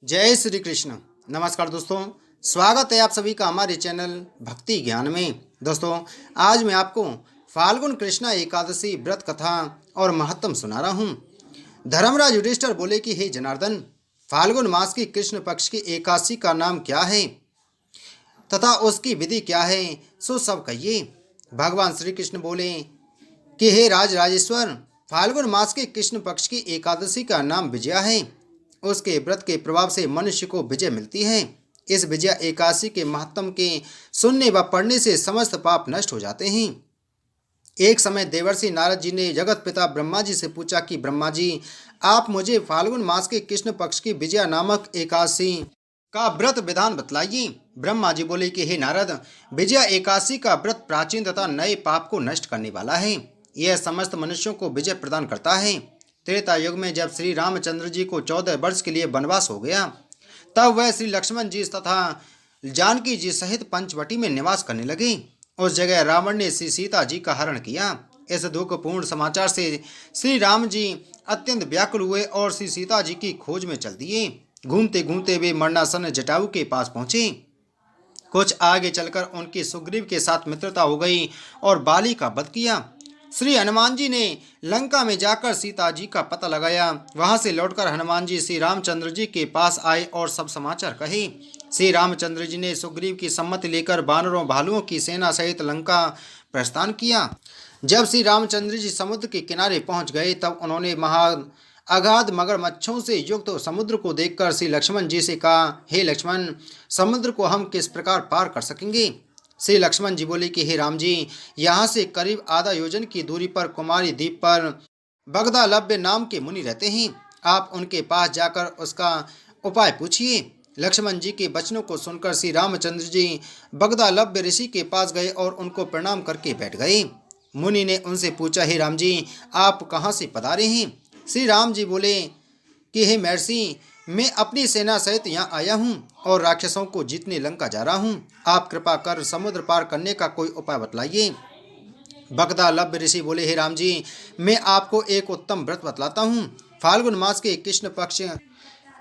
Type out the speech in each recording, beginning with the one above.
जय श्री कृष्ण। नमस्कार दोस्तों, स्वागत है आप सभी का हमारे चैनल भक्ति ज्ञान में। दोस्तों, आज मैं आपको फाल्गुन कृष्णा एकादशी व्रत कथा और महत्तम सुना रहा हूँ। धर्मराज युधिष्ठिर बोले कि हे जनार्दन, फाल्गुन मास की कृष्ण पक्ष की एकादशी का नाम क्या है तथा उसकी विधि क्या है, सो सब कहिए। भगवान श्री कृष्ण बोले कि हे राजेश्वर, फाल्गुन मास के कृष्ण पक्ष की एकादशी का नाम विजया है। उसके व्रत के प्रभाव से मनुष्य को विजय मिलती है। इस विजया एकादशी के महत्व के सुनने व पढ़ने से समस्त पाप नष्ट हो जाते हैं। एक समय देवर्षि नारद जी ने जगत पिता ब्रह्मा जी से पूछा कि ब्रह्मा जी, आप मुझे फाल्गुन मास के कृष्ण पक्ष की विजया नामक एकादशी का व्रत विधान बतलाइए। ब्रह्मा जी बोले कि हे नारद, विजया एकादशी का व्रत प्राचीन तथा नए पाप को नष्ट करने वाला है। यह समस्त मनुष्यों को विजय प्रदान करता है। त्रेता युग में जब श्री रामचंद्र जी को 14 वर्ष के लिए वनवास हो गया, तब वह श्री लक्ष्मण जी तथा जानकी जी सहित पंचवटी में निवास करने लगे। उस जगह रावण ने श्री सीता जी का हरण किया। इस दुखपूर्ण समाचार से श्री राम जी अत्यंत व्याकुल हुए और श्री सीता जी की खोज में चल दिए। घूमते घूमते वे मरणासन जटायु के पास पहुंचे। कुछ आगे चलकर उनकी सुग्रीव के साथ मित्रता हो गई और बाली का वध किया। श्री हनुमान जी ने लंका में जाकर सीता जी का पता लगाया। वहां से लौटकर हनुमान जी श्री रामचंद्र जी के पास आए और सब समाचार कहे। श्री रामचंद्र जी ने सुग्रीव की सम्मति लेकर वानरों भालुओं की सेना सहित लंका प्रस्थान किया। जब श्री रामचंद्र जी समुद्र के किनारे पहुंच गए, तब उन्होंने अगाध मगरमच्छों से युक्त समुद्र को देखकर श्री लक्ष्मण जी से कहा, हे लक्ष्मण, समुद्र को हम किस प्रकार पार कर सकेंगे। श्री लक्ष्मण जी बोले कि हे राम जी, यहाँ से करीब आधा योजन की दूरी पर कुमारी द्वीप पर बगदालव्य नाम के मुनि रहते हैं। आप उनके पास जाकर उसका उपाय पूछिए। लक्ष्मण जी के वचनों को सुनकर श्री रामचंद्र जी बगदालव्य ऋषि के पास गए और उनको प्रणाम करके बैठ गए। मुनि ने उनसे पूछा, हे राम जी, आप कहाँ से पधारे हैं। श्री राम जी बोले कि हे महर्षि, मैं अपनी सेना सहित यहाँ आया हूँ और राक्षसों को जीतने लंका जा रहा हूँ। आप कृपा कर समुद्र पार करने का कोई उपाय बतलाइए। बगदालव्य ऋषि बोले, हे राम जी, मैं आपको एक उत्तम व्रत बतलाता हूँ। फाल्गुन मास के कृष्ण पक्ष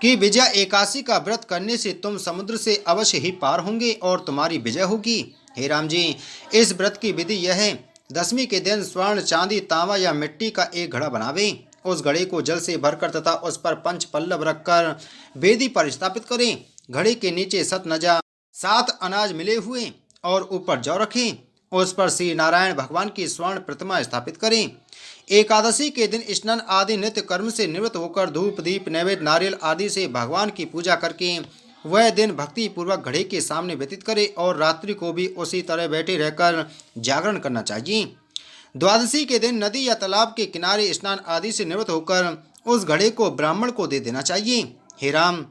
की विजया एकादशी का व्रत करने से तुम समुद्र से अवश्य ही पार होंगे और तुम्हारी विजय होगी। हे राम जी, इस व्रत की विधि यह है, दशमी के दिन स्वर्ण, चांदी, तांबा या मिट्टी का एक घड़ा बनावे। उस घड़े को जल से भरकर तथा उस पर पंच पल्लव रखकर वेदी पर स्थापित करें। घड़े के नीचे सतनजा 7 अनाज मिले हुए और ऊपर जौ रखें। उस पर श्री नारायण भगवान की स्वर्ण प्रतिमा स्थापित करें। एकादशी के दिन स्नान आदि नित्य कर्म से निवृत्त होकर धूप दीप नैवेद्य नारियल आदि से भगवान की पूजा करके वह दिन भक्ति पूर्वक घड़े के सामने व्यतीत करे और रात्रि को भी उसी तरह बैठे रहकर जागरण करना चाहिए। द्वादशी के दिन नदी या तालाब के किनारे स्नान आदि से निवृत्त होकर उस घड़े को ब्राह्मण को दे देना चाहिए। हे राम,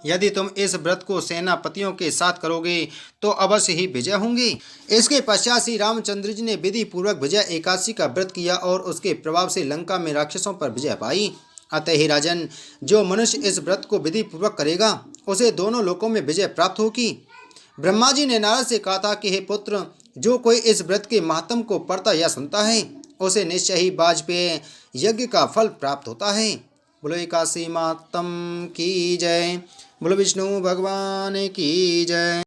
यदि तुम इस व्रत को सेनापतियों के साथ करोगे तो अवश्य ही विजय होंगे। इसके पश्चात श्री रामचंद्र जी ने विधि पूर्वक विजय एकादशी का व्रत किया और उसके प्रभाव से लंका में राक्षसों पर विजय पाई। अतः हे राजन, जो मनुष्य इस व्रत को विधि पूर्वक करेगा उसे दोनों लोकों में विजय प्राप्त होगी। ब्रह्मा जी ने नारद से कहा था कि हे पुत्र, जो कोई इस व्रत के महात्म को पढ़ता या सुनता है उसे निश्चय ही वाजपेय यज्ञ का फल प्राप्त होता है। बोलो एकादशी महात्म की जय। बोलो विष्णु भगवान की जय।